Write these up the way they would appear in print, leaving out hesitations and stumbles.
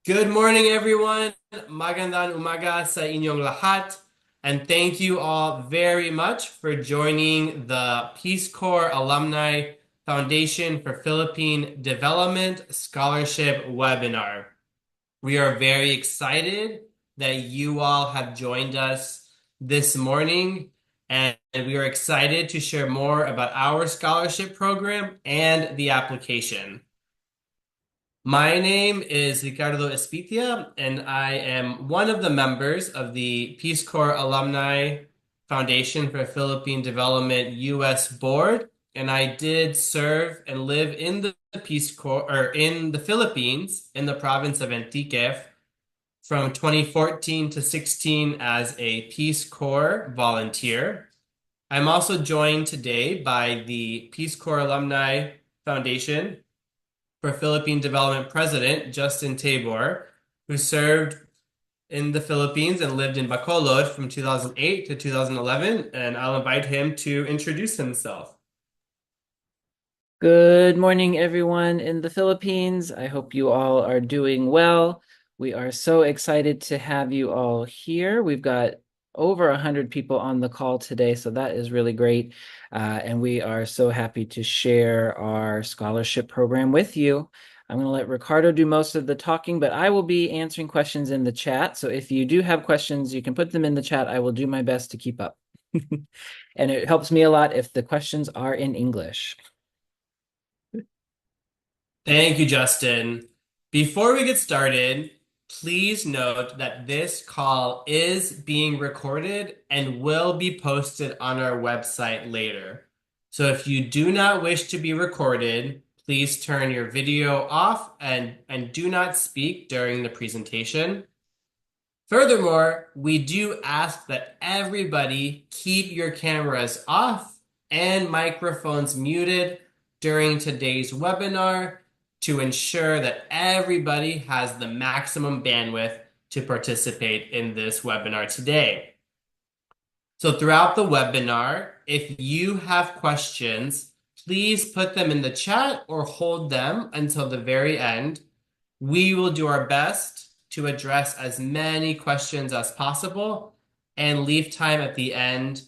Good morning, everyone. Magandang umaga sa inyong lahat. And thank you all very much for joining the Peace Corps Alumni Foundation for Philippine Development Scholarship webinar. We are very excited that you all have joined us this morning, and we are excited to share more about our scholarship program and the application. My name is Ricardo Espitia, and I am one of the members of the Peace Corps Alumni Foundation for Philippine Development U.S. Board. And I did serve and live in the Peace Corps, or in the Philippines, in the province of Antique, from 2014 to 16 as a Peace Corps volunteer. I'm also joined today by the Peace Corps Alumni Foundation for Philippine Development President Justin Tabor, who served in the Philippines and lived in Bacolod from 2008 to 2011, and I'll invite him to introduce himself. Good morning, everyone in the Philippines. I hope you all are doing well. We are so excited to have you all here. We've got over 100 people on the call today, so that is really great. And we are so happy to share our scholarship program with you. I'm going to let Ricardo do most of the talking, but I will be answering questions in the chat. So if you do have questions, you can put them in the chat. I will do my best to keep up. And it helps me a lot if the questions are in English. Thank you, Justin. Before we get started, please note that this call is being recorded and will be posted on our website later. So if you do not wish to be recorded, please turn your video off and do not speak during the presentation. Furthermore, we do ask that everybody keep your cameras off and microphones muted during today's webinar to ensure that everybody has the maximum bandwidth to participate in this webinar today. So throughout the webinar, if you have questions, please put them in the chat or hold them until the very end. We will do our best to address as many questions as possible and leave time at the end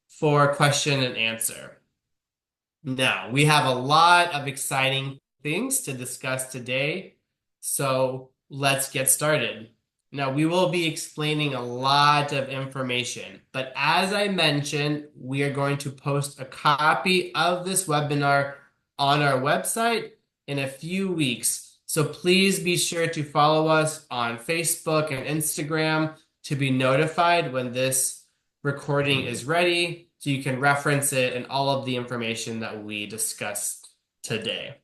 for question and answer. Now, we have a lot of exciting things to discuss today, so let's get started. Now, we will be explaining a lot of information, but as I mentioned, we are going to post a copy of this webinar on our website in a few weeks. So please be sure to follow us on Facebook and Instagram to be notified when this recording is ready, so you can reference it and all of the information that we discussed today.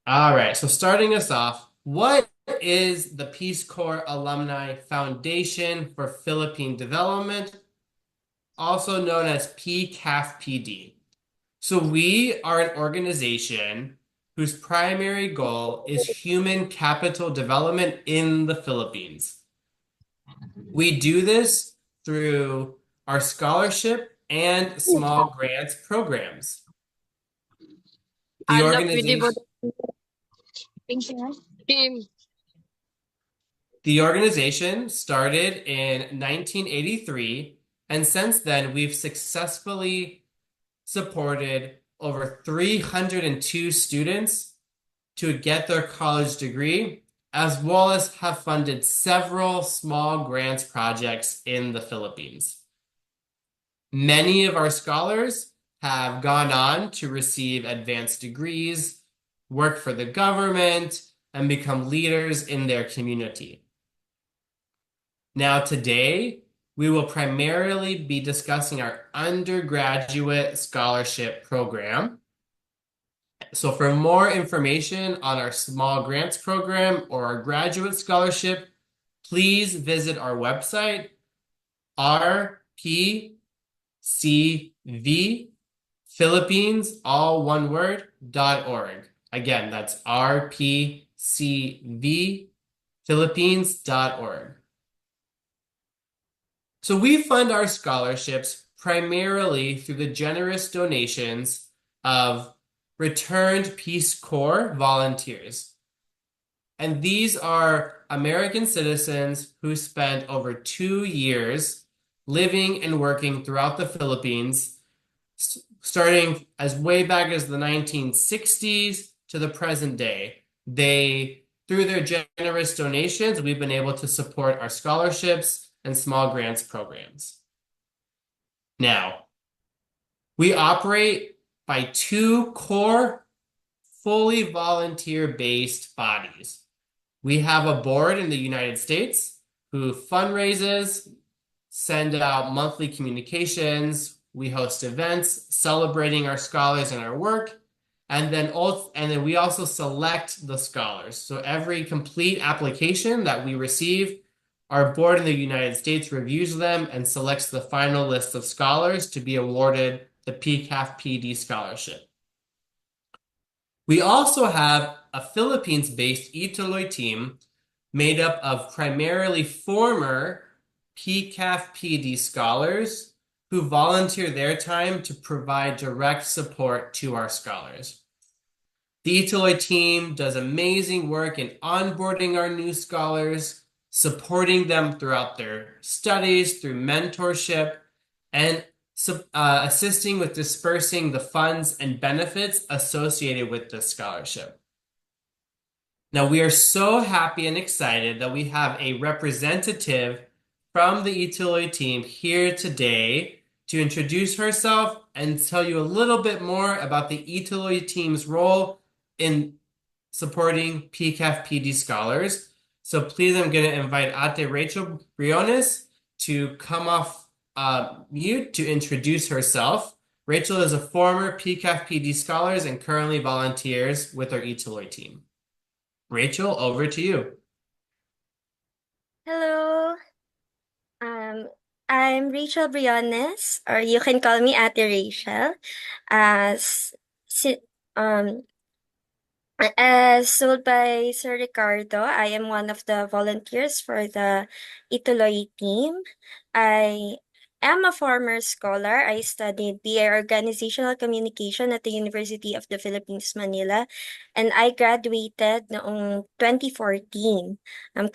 All right, so starting us off, what is the Peace Corps Alumni Foundation for Philippine Development, also known as PCAFPD? So we are an organization whose primary goal is human capital development in the Philippines. We do this through our scholarship and small grants programs. The organization The organization started in 1983, and since then we've successfully supported over 302 students to get their college degree, as well as have funded several small grants projects in the Philippines. Many of our scholars have gone on to receive advanced degrees, work for the government, and become leaders in their community. Now, today, we will primarily be discussing our undergraduate scholarship program. So for more information on our small grants program or our graduate scholarship, please visit our website, rpcvphilippines, all one word, .org. Again, that's rpcvphilippines.org. So we fund our scholarships primarily through the generous donations of returned Peace Corps volunteers. And these are American citizens who spent over 2 years living and working throughout the Philippines, starting as way back as the 1960s to the present day. Through their generous donations, we've been able to support our scholarships and small grants programs. Now, we operate by two core, fully volunteer-based bodies. We have a board in the United States who fundraises, send out monthly communications. We host events celebrating our scholars and our work. And then we also select the scholars. So every complete application that we receive, our board in the United States reviews them and selects the final list of scholars to be awarded the PCAFPD scholarship. We also have a Philippines-based Ituloy team made up of primarily former PCAFPD scholars who volunteer their time to provide direct support to our scholars. The Ituloy team does amazing work in onboarding our new scholars, supporting them throughout their studies, through mentorship, and assisting with dispersing the funds and benefits associated with this scholarship. Now, we are so happy and excited that we have a representative from the Ituloy team here today to introduce herself and tell you a little bit more about the Ituloy team's role in supporting PCAFPD scholars. So please, I'm going to invite Ate Rachel Briones to come off mute to introduce herself. Rachel is a former PCAFPD scholar and currently volunteers with our Ituloy team. Rachel, over to you. Hello, I'm Rachel Briones, or you can call me Ate Rachel. As si As told by Sir Ricardo, I am one of the volunteers for the Ituloy team. I am a former scholar. I studied BA Organizational Communication at the University of the Philippines, Manila, and I graduated noong 2014.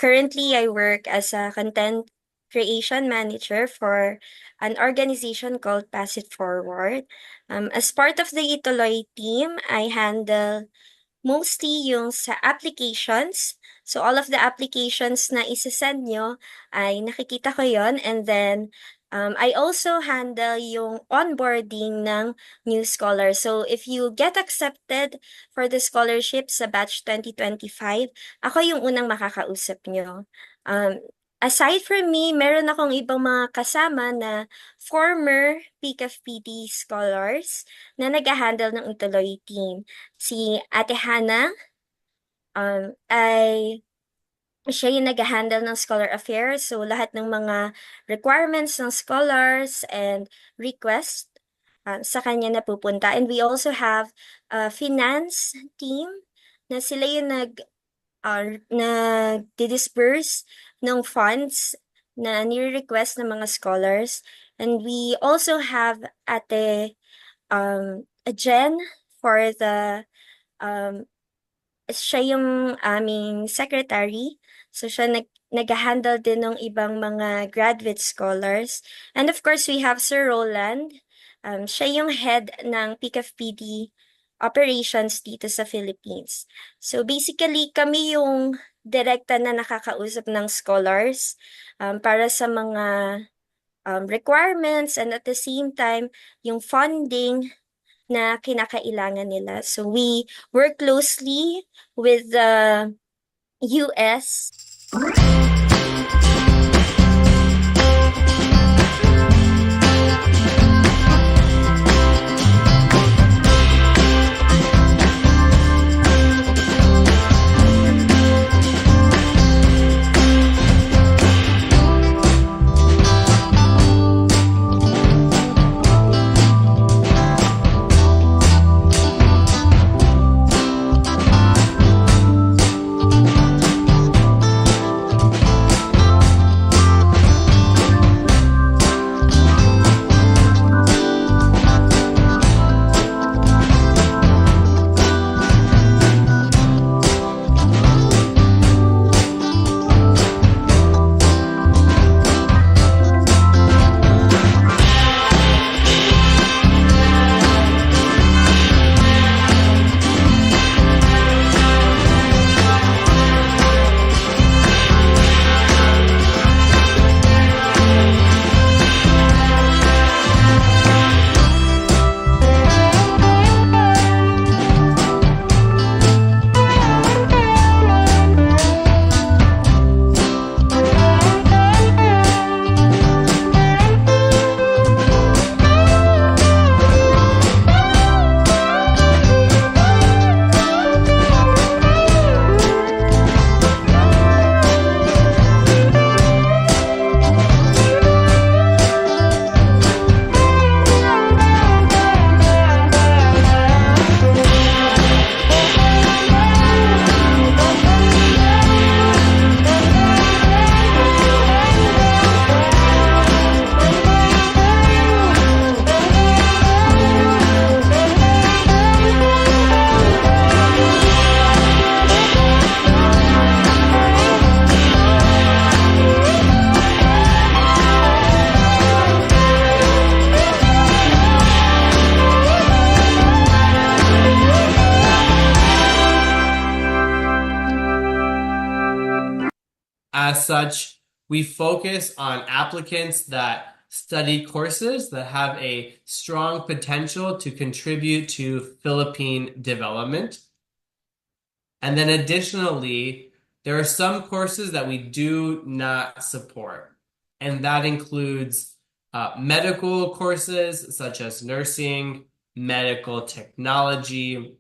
Currently, I work as a content creation manager for an organization called Pass It Forward. As part of the Ituloy team, I handle mostly yung sa applications. So, all of the applications na isa-send nyo ay nakikita ko yon. And then, I also handle yung onboarding ng new scholars. So, if you get accepted for the scholarship sa batch 2025, ako yung unang makakausap nyo. Aside from me, meron akong ibang mga kasama na former PCAFPD scholars na nag-handle ng Ituloy team. Si Ate Hannah, siya yung nag-handle ng scholar affairs. So, lahat ng mga requirements ng scholars and request sa kanya napupunta. And we also have a finance team na sila yung nag-disperse ng funds na nire-request ng mga scholars. And we also have Ate Jen for the siya yung aming secretary. So siya nag-handle din ng ibang mga graduate scholars. And of course, we have Sir Roland. Siya yung head ng PCAFPD operations dito sa Philippines. So basically, kami yung direkta na nakakausap ng scholars para sa mga requirements and at the same time, yung funding na kinakailangan nila. So we work closely with the US. As such, we focus on applicants that study courses that have a strong potential to contribute to Philippine development. And then additionally, there are some courses that we do not support, and that includes medical courses such as nursing, medical technology,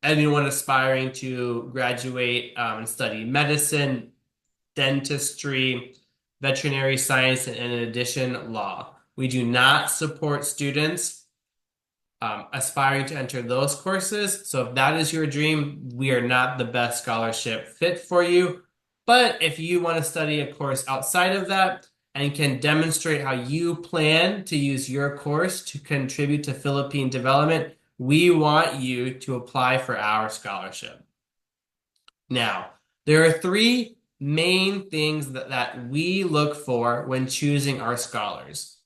anyone aspiring to graduate and study medicine, dentistry, veterinary science, and in addition, law. We do not support students aspiring to enter those courses. So if that is your dream, we are not the best scholarship fit for you. But if you want to study a course outside of that and can demonstrate how you plan to use your course to contribute to Philippine development, we want you to apply for our scholarship. Now, there are three main things that we look for when choosing our scholars.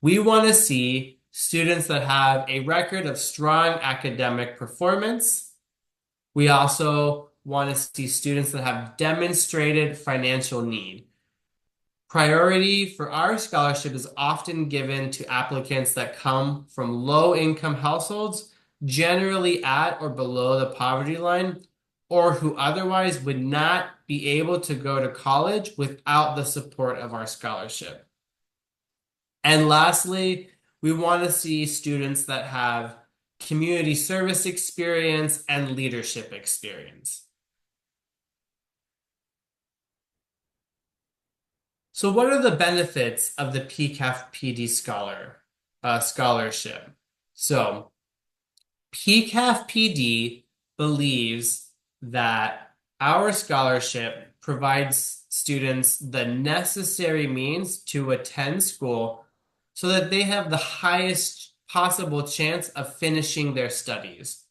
We want to see students that have a record of strong academic performance. We also want to see students that have demonstrated financial need. Priority for our scholarship is often given to applicants that come from low-income households, generally at or below the poverty line, or who otherwise would not be able to go to college without the support of our scholarship. And lastly, we want to see students that have community service experience and leadership experience. So what are the benefits of the PCAFPD scholarship? So PCAFPD believes that our scholarship provides students the necessary means to attend school so that they have the highest possible chance of finishing their studies.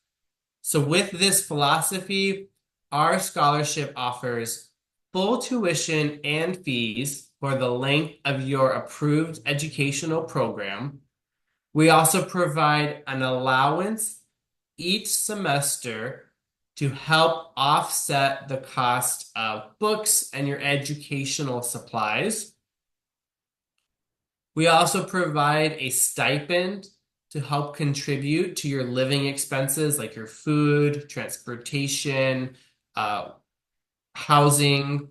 So with this philosophy, our scholarship offers full tuition and fees for the length of your approved educational program. We also provide an allowance each semester to help offset the cost of books and your educational supplies. We also provide a stipend to help contribute to your living expenses like your food, transportation, housing.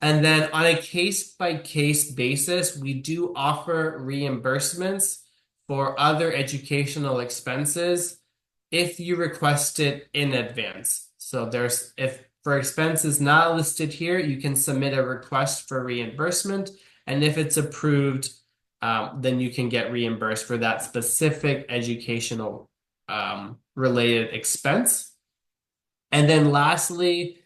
And then on a case-by-case basis, we do offer reimbursements for other educational expenses if you request it in advance. So if for expenses not listed here, you can submit a request for reimbursement. And if it's approved, then you can get reimbursed for that specific educational related expense. And then lastly,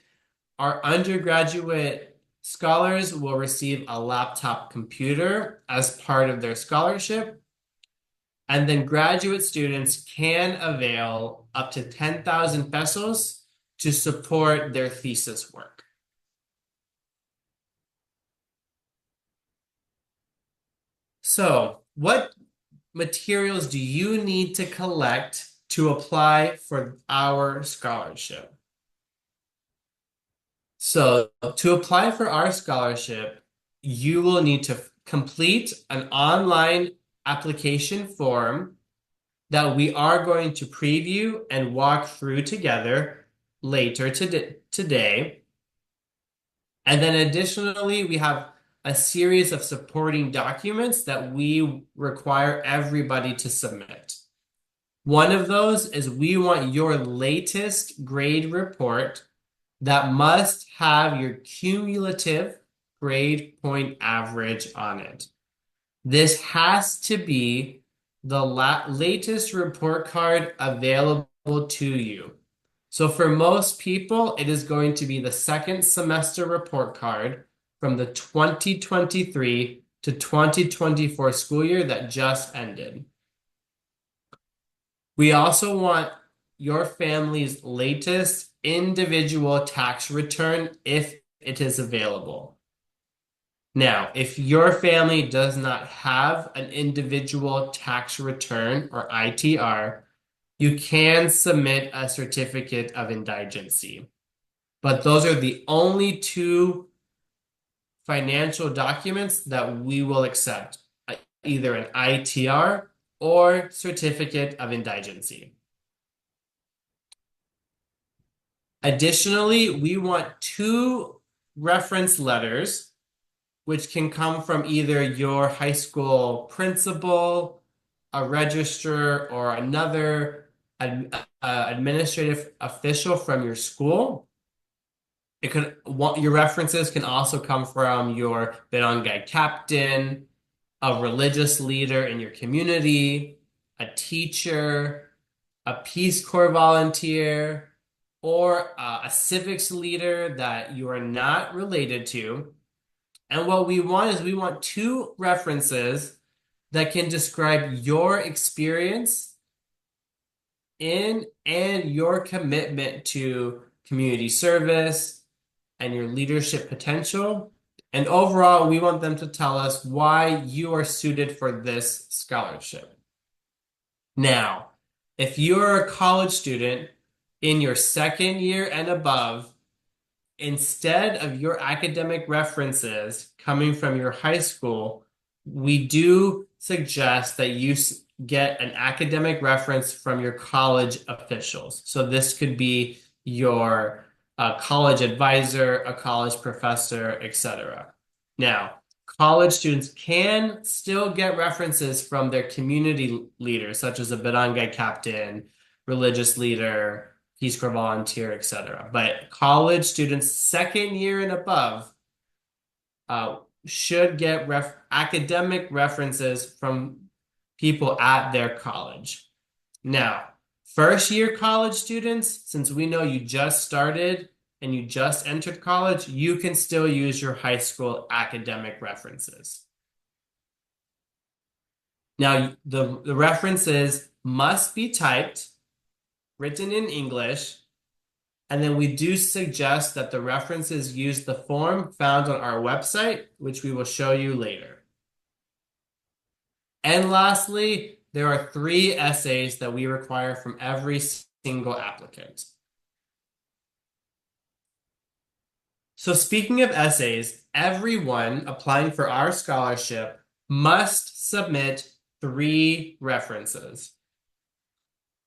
our undergraduate scholars will receive a laptop computer as part of their scholarship. And then graduate students can avail up to 10,000 pesos to support their thesis work. So, what materials do you need to collect to apply for our scholarship? So, to apply for our scholarship, you will need to complete an online application form that we are going to preview and walk through together later today. And then additionally, we have a series of supporting documents that we require everybody to submit. One of those is we want your latest grade report that must have your cumulative grade point average on it. This has to be the latest report card available to you. So for most people, it is going to be the second semester report card from the 2023 to 2024 school year that just ended. We also want your family's latest individual tax return if it is available. Now, if your family does not have an individual tax return or ITR, you can submit a certificate of indigency. But those are the only two financial documents that we will accept, either an ITR or certificate of indigency. Additionally, we want 2 reference letters, which can come from either your high school principal, a registrar, or another administrative official from your school. Your references can also come from your barangay captain, a religious leader in your community, a teacher, a Peace Corps volunteer, or a civics leader that you are not related to. And what we want is we want 2 references that can describe your experience in and your commitment to community service and your leadership potential. And overall, we want them to tell us why you are suited for this scholarship. Now, if you're a college student in your 2nd year and above, instead of your academic references coming from your high school, we do suggest that you get an academic reference from your college officials. So this could be your college advisor, a college professor, etc. Now, college students can still get references from their community leaders, such as a barangay captain, religious leader, Peace Corps volunteer, etc. But college students 2nd year and above should get academic references from people at their college. Now, 1st year college students, since we know you just started and you just entered college, you can still use your high school academic references. Now, the references must be typed, written in English, and then we do suggest that the references use the form found on our website, which we will show you later. And lastly, there are 3 essays that we require from every single applicant. So speaking of essays, everyone applying for our scholarship must submit 3 references.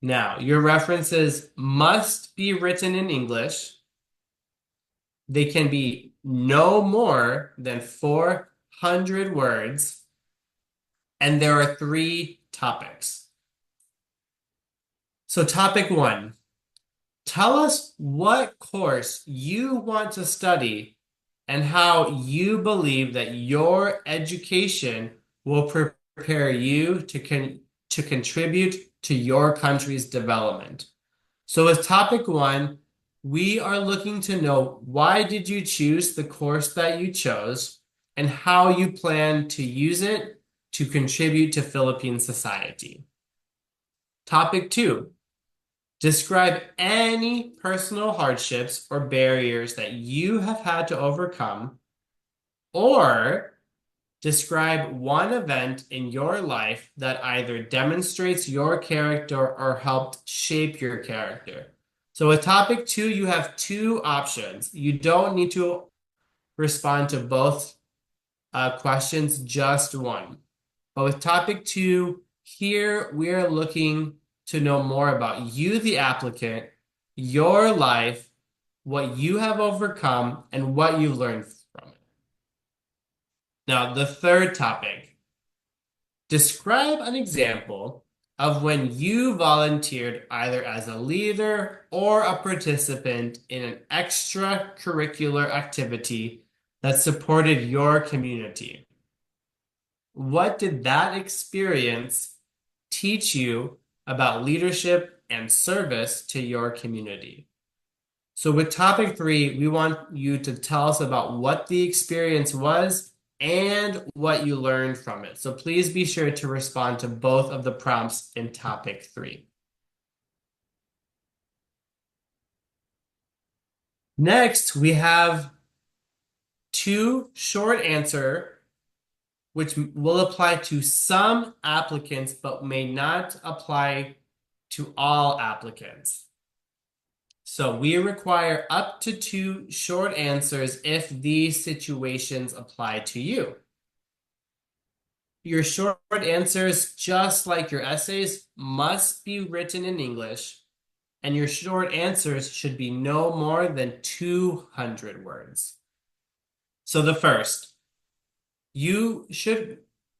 Now, your references must be written in English. They can be no more than 400 words, and there are 3 topics. So topic 1, tell us what course you want to study and how you believe that your education will prepare you to contribute to your country's development. So with topic 1, we are looking to know why did you choose the course that you chose and how you plan to use it to contribute to Philippine society. Topic 2, describe any personal hardships or barriers that you have had to overcome, or describe one event in your life that either demonstrates your character or helped shape your character. So with topic 2, you have 2 options. You don't need to respond to both questions, just one. But with topic 2, here we are looking to know more about you, the applicant, your life, what you have overcome, and what you've learned from it. Now, the 3rd topic, describe an example of when you volunteered either as a leader or a participant in an extracurricular activity that supported your community. What did that experience teach you about leadership and service to your community? So with topic 3, we want you to tell us about what the experience was and what you learned from it. So please be sure to respond to both of the prompts in topic 3. Next, we have 2 short answer, which will apply to some applicants, but may not apply to all applicants. So we require up to 2 short answers if these situations apply to you. Your short answers, just like your essays, must be written in English, and your short answers should be no more than 200 words. So the first, you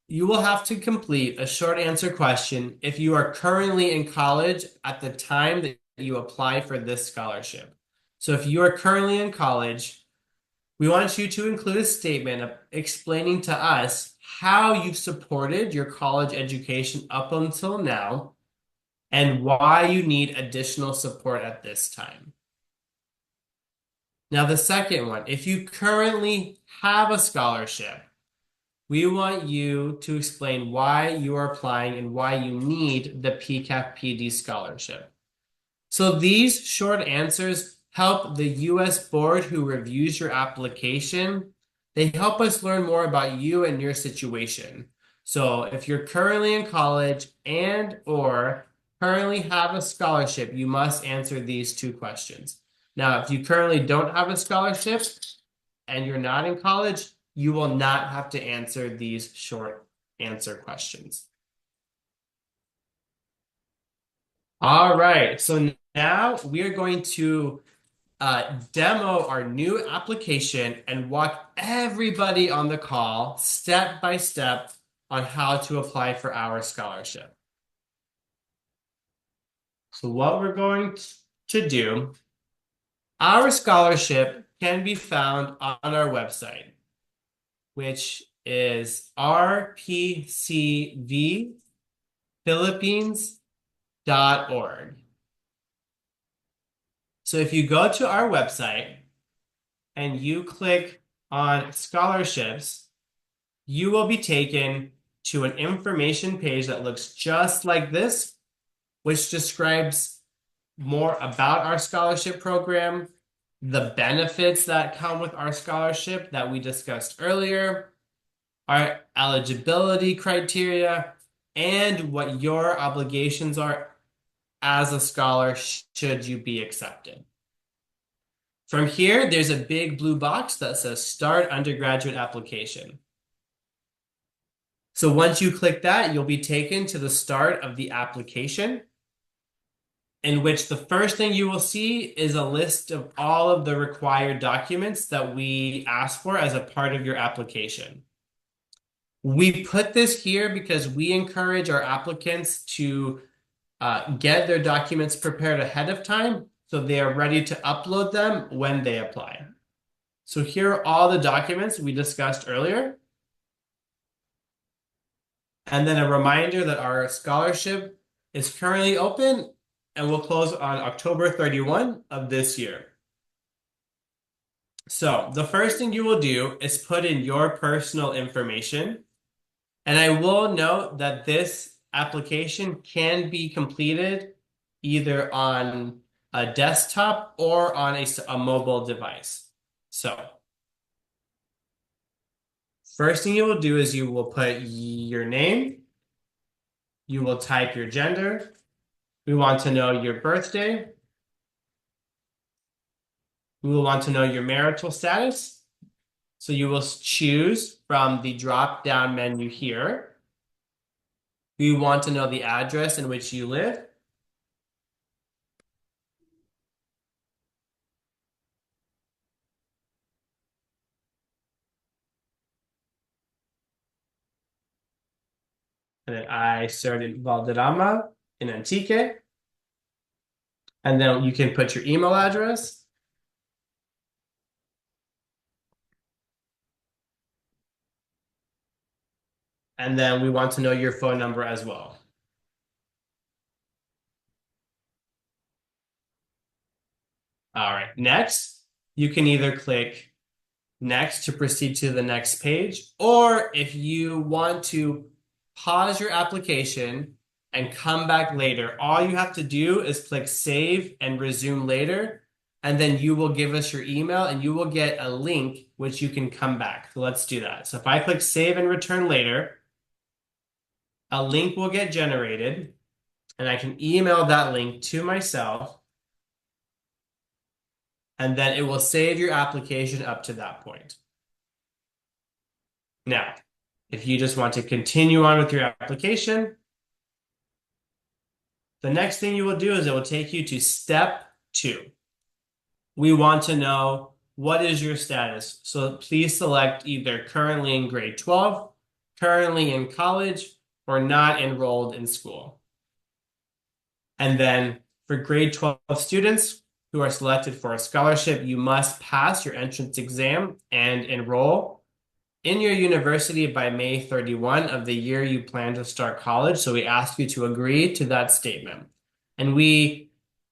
will have to complete a short answer question if you are currently in college at the time that you apply for this scholarship. So if you are currently in college, we want you to include a statement explaining to us how you've supported your college education up until now and why you need additional support at this time. Now, the second one, if you currently have a scholarship, we want you to explain why you are applying and why you need the PCAFPD scholarship. So these short answers help the US board who reviews your application. They help us learn more about you and your situation. So if you're currently in college and or currently have a scholarship, you must answer these 2 questions. Now, if you currently don't have a scholarship and you're not in college, you will not have to answer these short answer questions. All right, so now we are going to demo our new application and walk everybody on the call step by step on how to apply for our scholarship. So what we're going to do, our scholarship can be found on our website, which is rpcvphilippines.org. So if you go to our website and you click on scholarships, you will be taken to an information page that looks just like this, which describes more about our scholarship program, the benefits that come with our scholarship that we discussed earlier, our eligibility criteria, and what your obligations are as a scholar should you be accepted. From here, there's a big blue box that says Start Undergraduate Application. So once you click that, you'll be taken to the start of the application, in which the first thing you will see is a list of all of the required documents that we ask for as a part of your application. We put this here because we encourage our applicants to get their documents prepared ahead of time so they are ready to upload them when they apply. So here are all the documents we discussed earlier. And then a reminder that our scholarship is currently open and will close on October 31 of this year. So the first thing you will do is put in your personal information. And I will note that this application can be completed either on a desktop or on a mobile device. So first thing you will do is you will put your name, you will type your gender, we want to know your birthday, we will want to know your marital status. So you will choose from the drop-down menu here. We want to know the address in which you live. And then I started Valderrama in Antique. And then you can put your email address. And then we want to know your phone number as well. All right, next, you can either click next to proceed to the next page, or if you want to pause your application and come back later, all you have to do is click save and resume later, and then you will give us your email and you will get a link which you can come back. So let's do that. So if I click save and return later, a link will get generated and I can email that link to myself. and then it will save your application up to that point. Now, if you just want to continue on with your application, the next thing you will do is it will take you to step 2. We want to know what is your status. So please select either currently in grade 12, currently in college, or not enrolled in school. And then for grade 12 students who are selected for a scholarship, you must pass your entrance exam and enroll in your university by May 31 of the year you plan to start college. So we ask you to agree to that statement. And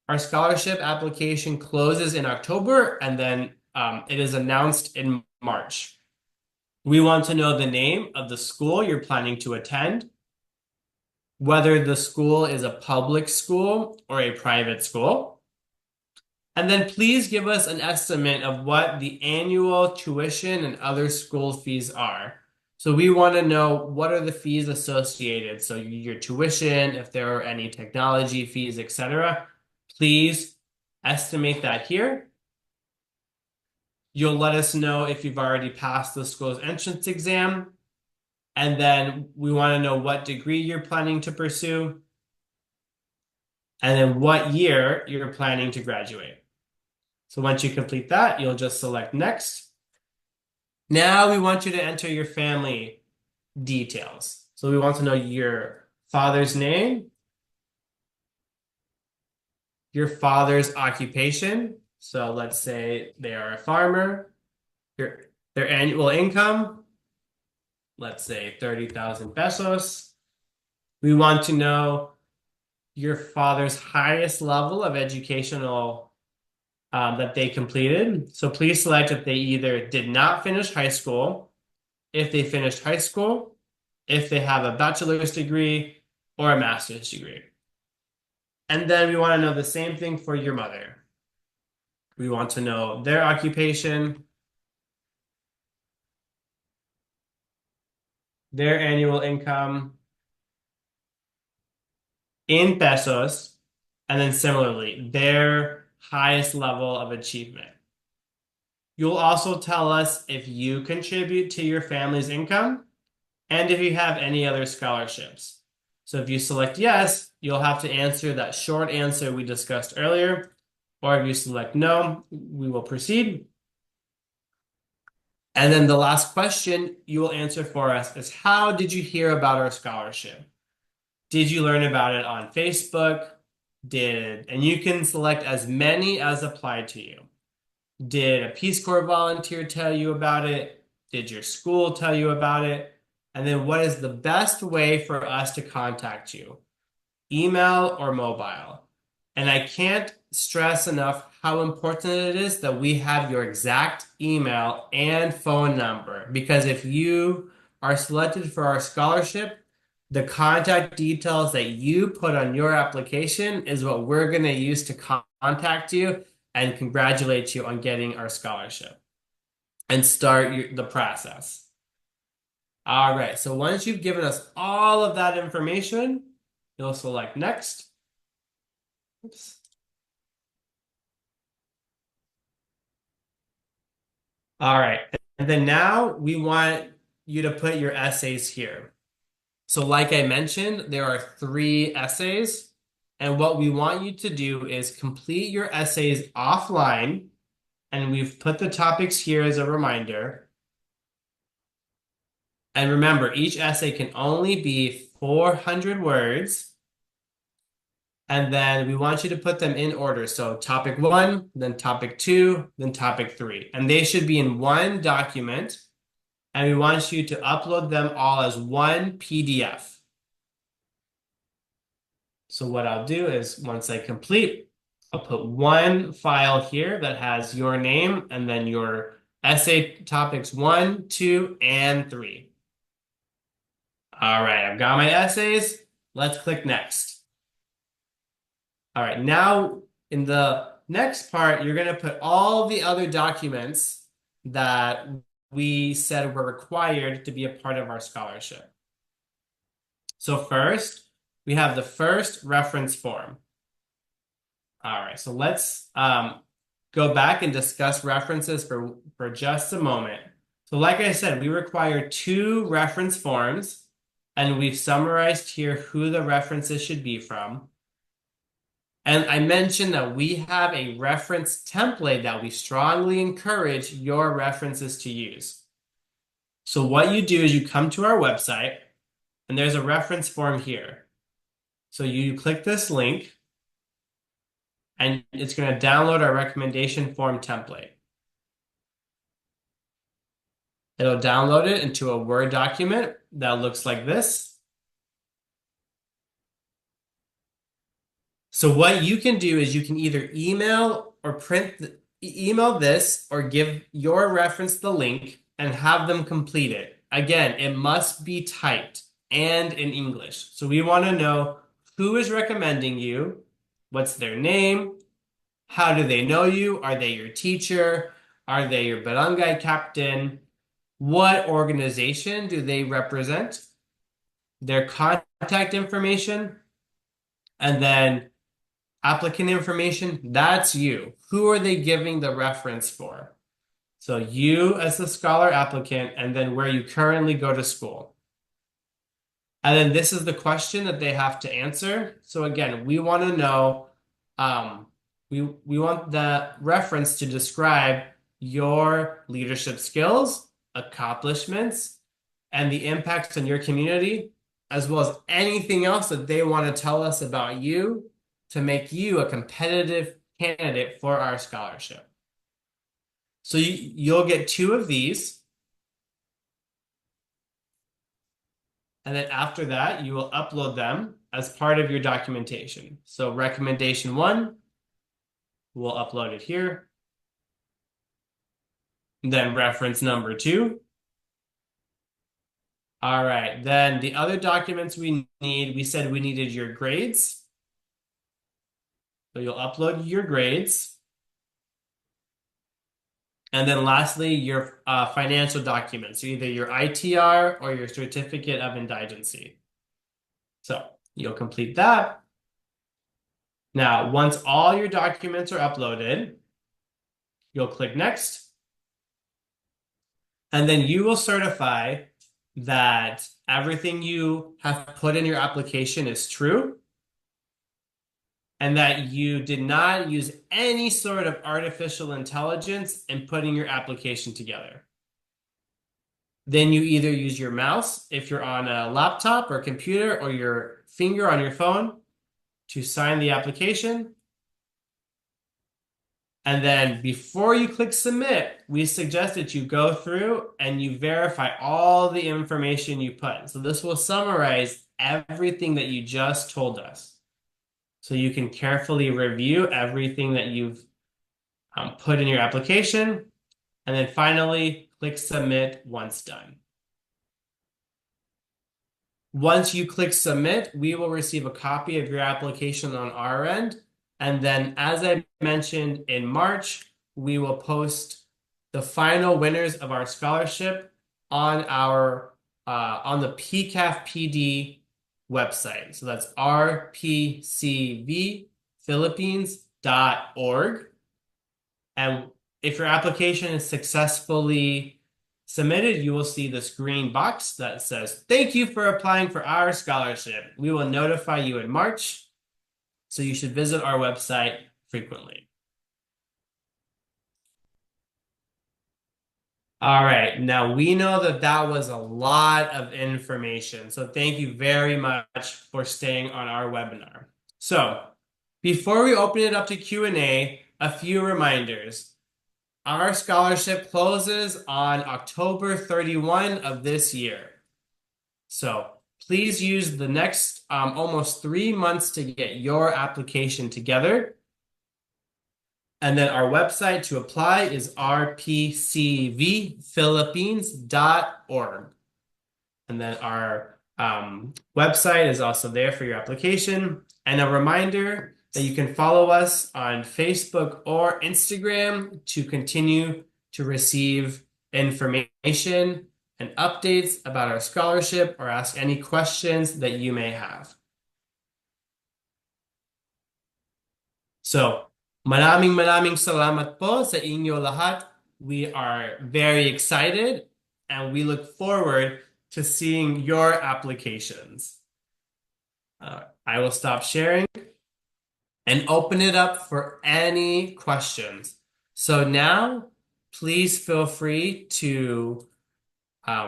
our scholarship application closes in October, and then it is announced in March. We want to know the name of the school you're planning to attend, whether the school is a public school or a private school. And then please give us an estimate of what the annual tuition and other school fees are. So we want to know what are the fees associated. So your tuition, if there are any technology fees, etc. Please estimate that here. You'll let us know if you've already passed the school's entrance exam. And then we want to know what degree you're planning to pursue. And then what year you're planning to graduate. So once you complete that, you'll just select next. Now we want you to enter your family details. So we want to know your father's name, your father's occupation. So let's say they are a farmer. Their annual income, let's say 30,000 pesos. We want to know your father's highest level of educational that they completed. So please select if they either did not finish high school, if they finished high school, if they have a bachelor's degree, or a master's degree. And then we want to know the same thing for your mother. We want to know their occupation, their annual income in pesos, and then similarly, their highest level of achievement. You'll also tell us if you contribute to your family's income and if you have any other scholarships. So if you select yes, you'll have to answer that short answer we discussed earlier, or if you select no, we will proceed. And then the last question you will answer for us is, how did you hear about our scholarship? Did you learn about it on Facebook? And you can select as many as apply to you. Did a Peace Corps volunteer tell you about it? Did your school tell you about it? And then what is the best way for us to contact you? Email or mobile? And I can't stress enough how important it is that we have your exact email and phone number, because if you are selected for our scholarship, the contact details that you put on your application is what we're going to use to contact you and congratulate you on getting our scholarship and start the process. All right, so once you've given us all of that information, you'll select next. Oops. All right, and then now we want you to put your essays here. So like I mentioned, there are 3 essays, and what we want you to do is complete your essays offline, and we've put the topics here as a reminder. And remember, each essay can only be 400 words, and then we want you to put them in order. So topic 1, then topic 2, then topic 3, and they should be in one document, and we want you to upload them all as one PDF. So what I'll do is once I complete, I'll put one file here that has your name and then your essay topics 1, 2, and 3. All right, I've got my essays. Let's click next. All right, now in the next part, you're going to put all the other documents that we said were required to be a part of our scholarship. So first, we have the first reference form. All right, so let's go back and discuss references for just a moment. So like I said, we require 2 reference forms, and we've summarized here who the references should be from. And I mentioned that we have a reference template that we strongly encourage your references to use. So what you do is you come to our website, and there's a reference form here. So you click this link, and it's going to download our recommendation form template. It'll download it into a Word document that looks like this. So what you can do is you can either email or email this or give your reference the link and have them complete it. Again, it must be typed and in English. So we want to know who is recommending you, what's their name, how do they know you, are they your teacher, are they your barangay captain, what organization do they represent, their contact information, and then applicant information, that's you. Who are they giving the reference for? So you as the scholar applicant, and then where you currently go to school. And then this is the question that they have to answer. So again, we want to know, we want the reference to describe your leadership skills, accomplishments, and the impacts on your community, as well as anything else that they want to tell us about you to make you a competitive candidate for our scholarship. So you'll get 2 of these. And then after that, you will upload them as part of your documentation. So recommendation 1, we'll upload it here. Then reference number 2. All right, then the other documents we need, we said we needed your grades. So you'll upload your grades. And then lastly, your financial documents, so either your ITR or your certificate of indigency. So you'll complete that. Now, once all your documents are uploaded, you'll click next. And then you will certify that everything you have put in your application is true, and that you did not use any sort of artificial intelligence in putting your application together. Then you either use your mouse if you're on a laptop or computer, or your finger on your phone to sign the application. And then before you click submit, we suggest that you go through and you verify all the information you put. So this will summarize everything that you just told us, so you can carefully review everything that you've put in your application. And then finally, click submit once done. Once you click submit, we will receive a copy of your application on our end. And then, as I mentioned, in March, we will post the final winners of our scholarship on our on the PCAFPD website. So that's rpcvphilippines.org. And if your application is successfully submitted, you will see this green box that says, "Thank you for applying for our scholarship. We will notify you in March." So you should visit our website frequently. All right, now we know that that was a lot of information. So thank you very much for staying on our webinar. So before we open it up to Q&A, a few reminders. Our scholarship closes on October 31 of this year. So please use the next almost 3 months to get your application together. And then our website to apply is rpcvphilippines.org. And then our website is also there for your application. And a reminder that you can follow us on Facebook or Instagram to continue to receive information and updates about our scholarship, or ask any questions that you may have. So Maraming maraming salamat po sa inyo lahat. We are very excited and we look forward to seeing your applications. I will stop sharing and open it up for any questions. So now, please feel free to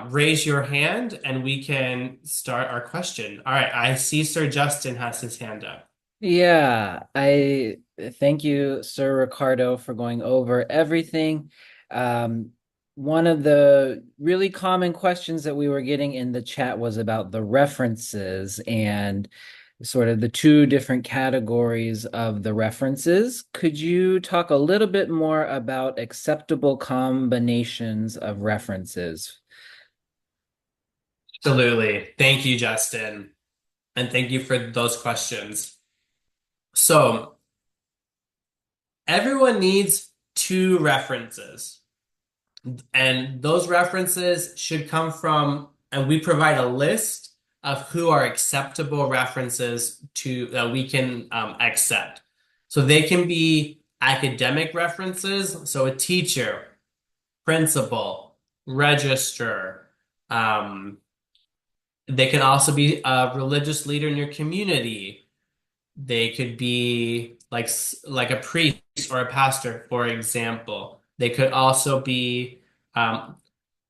raise your hand and we can start our question. All right, I see Sir Justin has his hand up. Yeah, I thank you, Sir Ricardo, for going over everything. Um, one of the really common questions that we were getting in the chat was about the references and sort of the two different categories of the references. Could you talk a little bit more about acceptable combinations of references? Absolutely. Thank you, Justin. And thank you for those questions. So, everyone needs two references. And those references should come from, and we provide a list of who are acceptable references to that we can accept. So they can be academic references, so a teacher, principal, registrar. They can also be a religious leader in your community. They could be like a priest or a pastor, for example. They could also be um,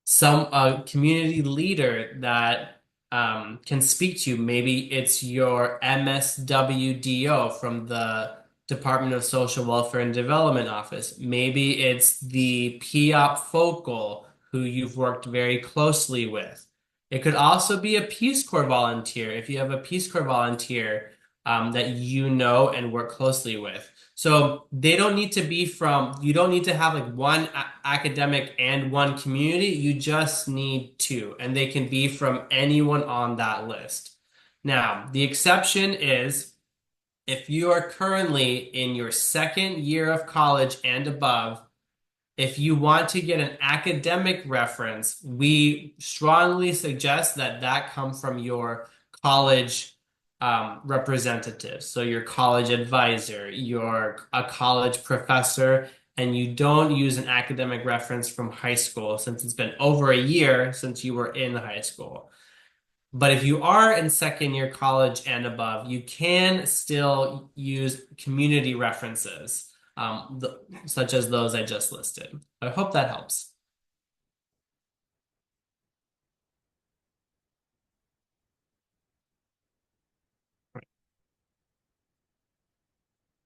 some community leader that can speak to you. Maybe it's your MSWDO from the Department of Social Welfare and Development Office. Maybe it's the POP focal who you've worked very closely with. It could also be a Peace Corps volunteer if you have a Peace Corps volunteer that you know and work closely with. So they don't need to be from, you don't need to have like one academic and one community. You just need two, and they can be from anyone on that list. Now, the exception is if you are currently in your second year of college and above, if you want to get an academic reference, we strongly suggest that that come from your college representative. So your college advisor, your a college professor, and you don't use an academic reference from high school since it's been over a year since you were in high school. But if you are in second year college and above, you can still use community references, such as those I just listed. I hope that helps.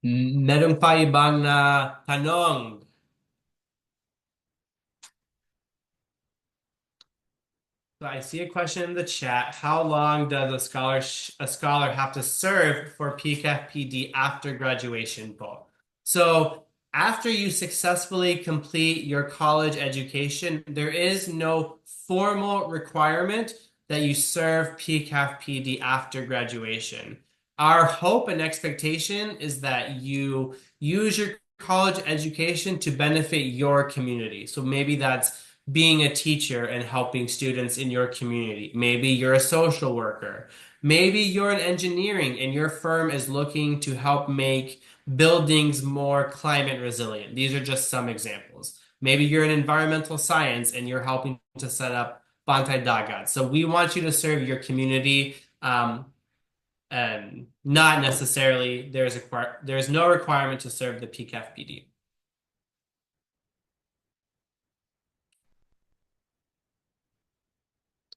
Meron pa ibang na tanong? So I see a question in the chat. How long does a scholar have to serve for PCAFPD after graduation, Paul? So after you successfully complete your college education, there is no formal requirement that you serve PCAFPD after graduation. Our hope and expectation is that you use your college education to benefit your community. So maybe that's being a teacher and helping students in your community. Maybe you're a social worker. Maybe you're in engineering and your firm is looking to help make buildings more climate resilient. These are just some examples. Maybe you're in environmental science and you're helping to set up Bantay Dagat. So we want you to serve your community, and not necessarily there's no requirement to serve the PCAFPD.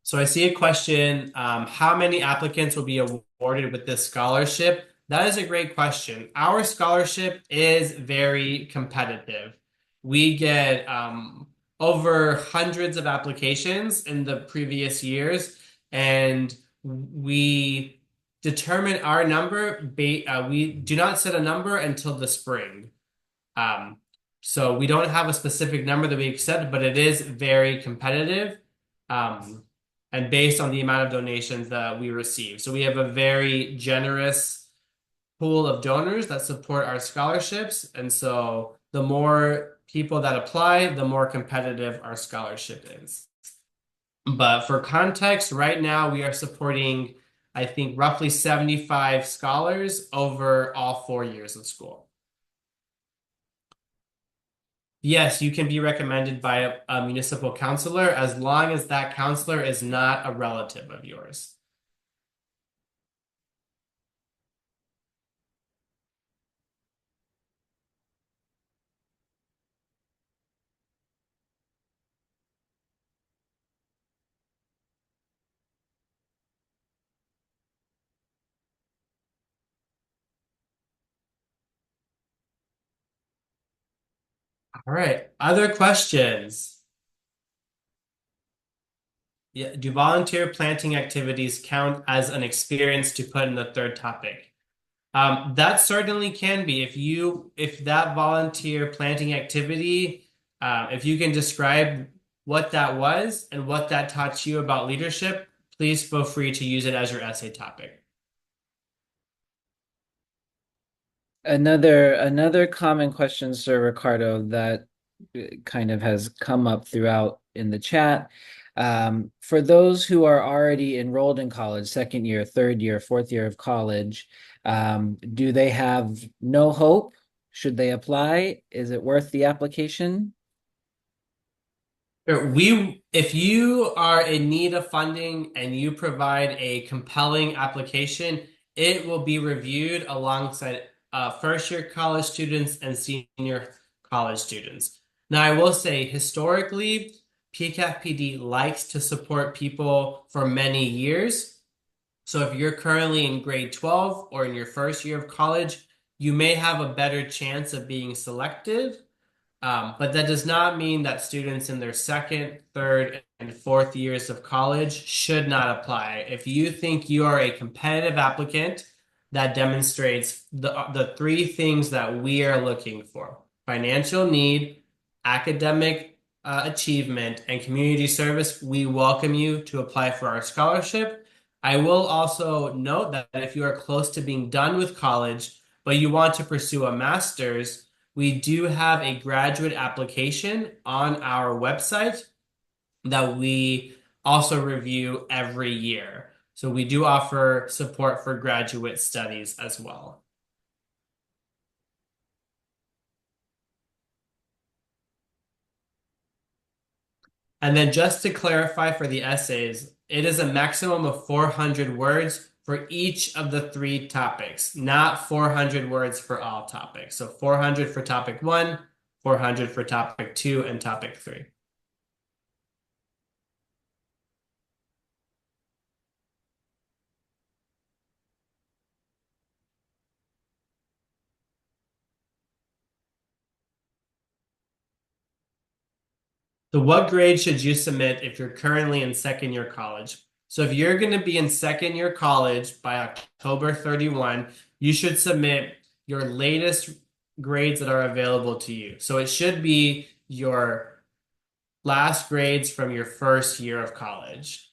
So I see a question, how many applicants will be awarded with this scholarship? That is a great question. Our scholarship is very competitive. We get over hundreds of applications in the previous years, and we determine our number. We do not set a number until the spring. Um, so we don't have a specific number that we accept, but it is very competitive. And based on the amount of donations that we receive. So we have a very generous pool of donors that support our scholarships. And so the more people that apply, the more competitive our scholarship is. But for context, right now we are supporting, I think, roughly 75 scholars over all 4 years of school. Yes, you can be recommended by a municipal counselor as long as that counselor is not a relative of yours. All right. Other questions? Yeah. Do volunteer planting activities count as an experience to put in the third topic? That certainly can be if that volunteer planting activity, if you can describe what that was and what that taught you about leadership, please feel free to use it as your essay topic. Another common question, Sir Ricardo, that kind of has come up throughout in the chat. For those who are already enrolled in college, second year, third year, fourth year of college, do they have no hope? Should they apply? Is it worth the application? Sure. If you are in need of funding and you provide a compelling application, it will be reviewed alongside first year college students and senior college students. Now, I will say historically, PCAFPD likes to support people for many years. So if you're currently in grade 12 or in your first year of college, you may have a better chance of being selected, but that does not mean that students in their second, third, and fourth years of college should not apply. If you think you are a competitive applicant that demonstrates the three things that we are looking for: financial need, academic achievement, and community service, we welcome you to apply for our scholarship. I will also note that if you are close to being done with college, but you want to pursue a master's, we do have a graduate application on our website that we also review every year. So we do offer support for graduate studies as well. And then just to clarify for the essays, it is a maximum of 400 words for each of the three topics, not 400 words for all topics. So 400 for topic one, 400 for topic two, and topic three. So what grade should you submit if you're currently in second year college? So if you're going to be in second year college by October 31, you should submit your latest grades that are available to you. So it should be your last grades from your first year of college.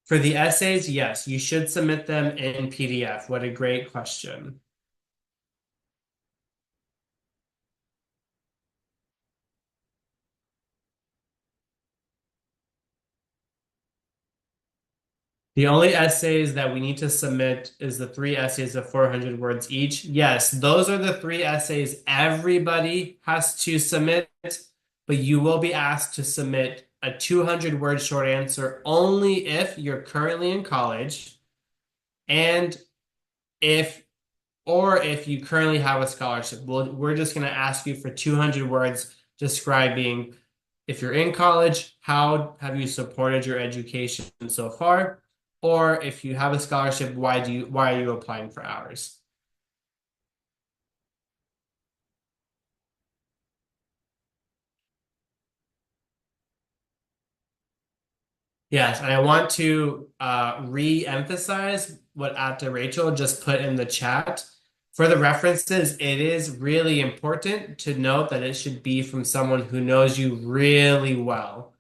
For the essays, yes, you should submit them in PDF. What a great question. The only essays that we need to submit is the three essays of 400 words each. Yes, those are the three essays everybody has to submit, but you will be asked to submit a 200-word short answer only if you're currently in college and if if you currently have a scholarship. We're just going to ask you for 200 words describing if you're in college, how have you supported your education so far? Or if you have a scholarship, why are you applying for ours? Yes, and I want to re-emphasize what Atta Rachel just put in the chat. For the references, it is really important to note that it should be from someone who knows you really well.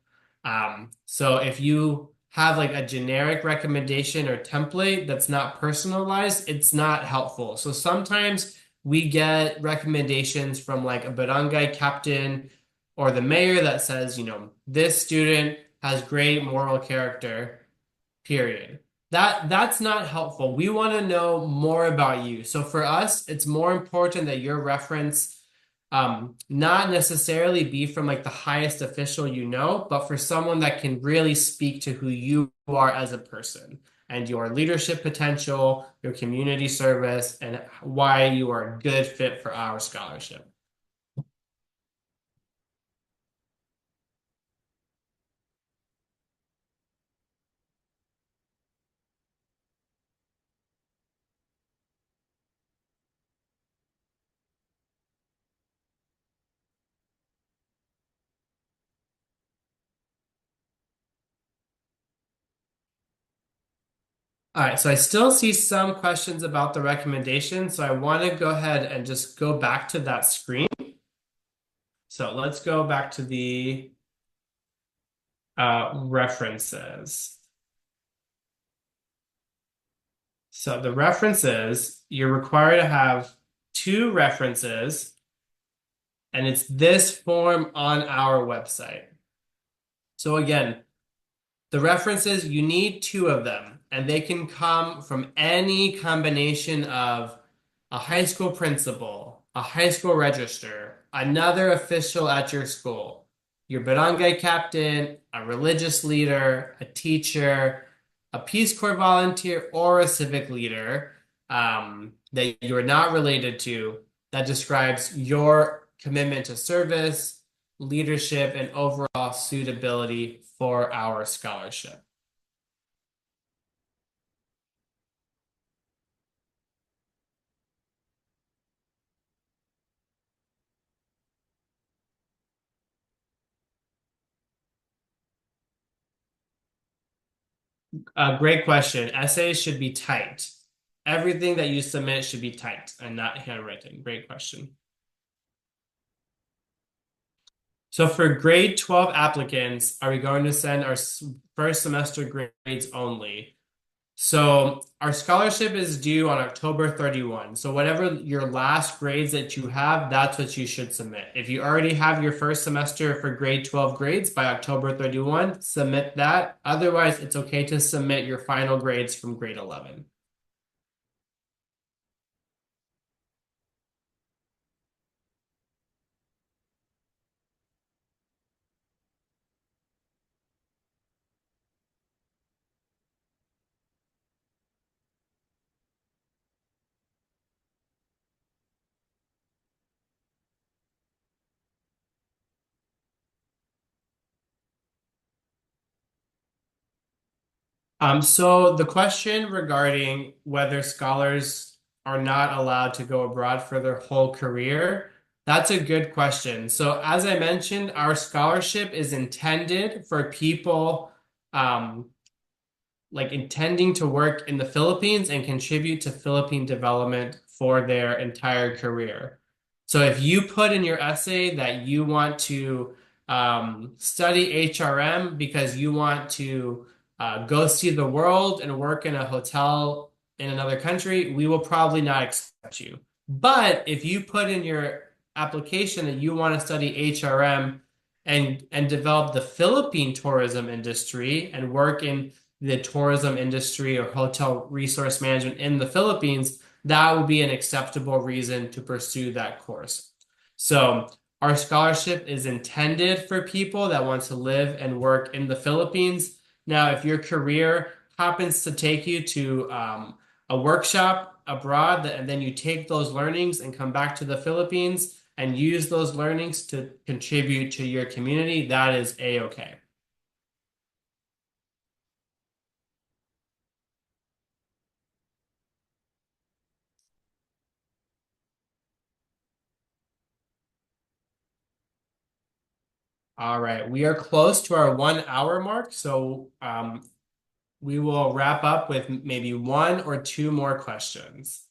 So if you have like a generic recommendation or template that's not personalized, it's not helpful. So sometimes we get recommendations from like a barangay captain or the mayor that says, this student has great moral character, period. That's not helpful. We want to know more about you. So for us, it's more important that your reference not necessarily be from like the highest official you know, but for someone that can really speak to who you are as a person and your leadership potential, your community service, and why you are a good fit for our scholarship. All right, so I still see some questions about the recommendation, so I want to go ahead and just go back to that screen. So let's go back to the references. So the references, you're required to have two references, and it's this form on our website. So again, the references, you need two of them, and they can come from any combination of a high school principal, a high school register, another official at your school, your barangay captain, a religious leader, a teacher, a Peace Corps volunteer, or a civic leader that you're not related to that describes your commitment to service, leadership, and overall suitability for our scholarship. Great question. Essays should be typed. Everything that you submit should be typed and not handwritten. Great question. So for grade 12 applicants, are we going to send our first semester grades only? So our scholarship is due on October 31. So whatever your last grades that you have, that's what you should submit. If you already have your first semester for grade 12 grades by October 31, submit that. Otherwise, it's okay to submit your final grades from grade 11. So the question regarding whether scholars are not allowed to go abroad for their whole career, that's a good question. So as I mentioned, our scholarship is intended for people um, like intending to work in the Philippines and contribute to Philippine development for their entire career. So if you put in your essay that you want to study HRM because you want to go see the world and work in a hotel in another country, we will probably not accept you. But if you put in your application that you want to study HRM and develop the Philippine tourism industry and work in the tourism industry or hotel resource management in the Philippines, that would be an acceptable reason to pursue that course. So our scholarship is intended for people that want to live and work in the Philippines. Now, if your career happens to take you to a workshop abroad, and then you take those learnings and come back to the Philippines and use those learnings to contribute to your community, that is a-okay. All right, we are close to our 1 hour mark, so we will wrap up with maybe one or two more questions.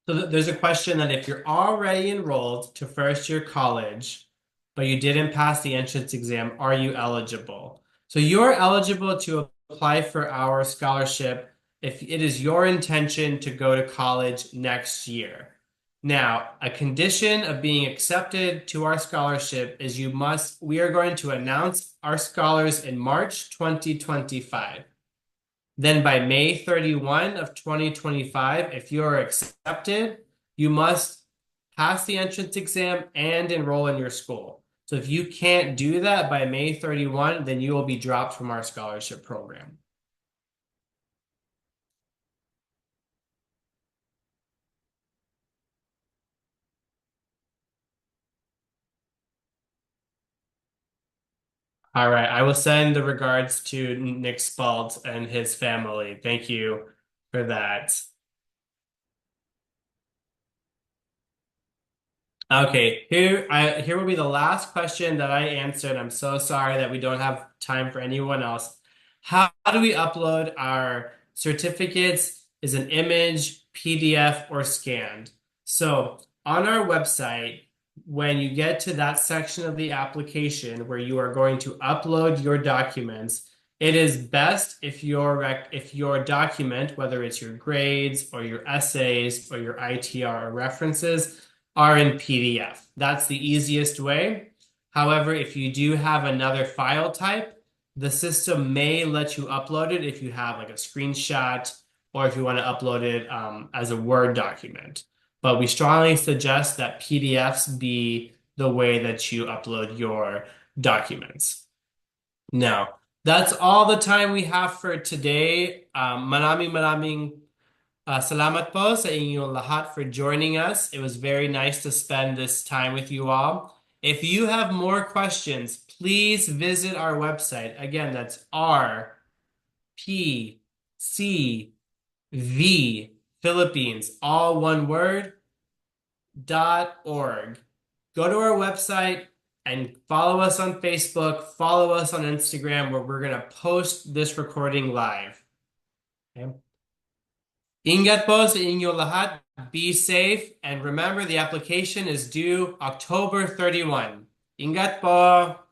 So there's a question that if you're already enrolled to first year college, but you didn't pass the entrance exam, are you eligible? So you're eligible to apply for our scholarship if it is your intention to go to college next year. Now, a condition of being accepted to our scholarship is we are going to announce our scholars in March 2025. Then by May 31 of 2025, if you are accepted, you must pass the entrance exam and enroll in your school. So if you can't do that by May 31, then you will be dropped from our scholarship program. All right, I will send the regards to Nick Spalt and his family. Thank you for that. Okay, here will be the last question that I answered. I'm so sorry that we don't have time for anyone else. How do we upload our certificates? Is an image, PDF, or scanned? So on our website, when you get to that section of the application where you are going to upload your documents, it is best if your document, whether it's your grades or your essays or your ITR or references, are in PDF. That's the easiest way. However, if you do have another file type, the system may let you upload it if you have like a screenshot or if you want to upload it as a Word document. But we strongly suggest that PDFs be the way that you upload your documents. Now, that's all the time we have for today. Maraming salamat po sa inyong lahat for joining us. It was very nice to spend this time with you all. If you have more questions, please visit our website. Again, that's RPCV Philippines, all one word, .org. Go to our website and follow us on Facebook, follow us on Instagram, where we're going to post this recording live. Okay? Ingat po sa inyo lahat. Be safe. And remember, the application is due October 31. Ingat po.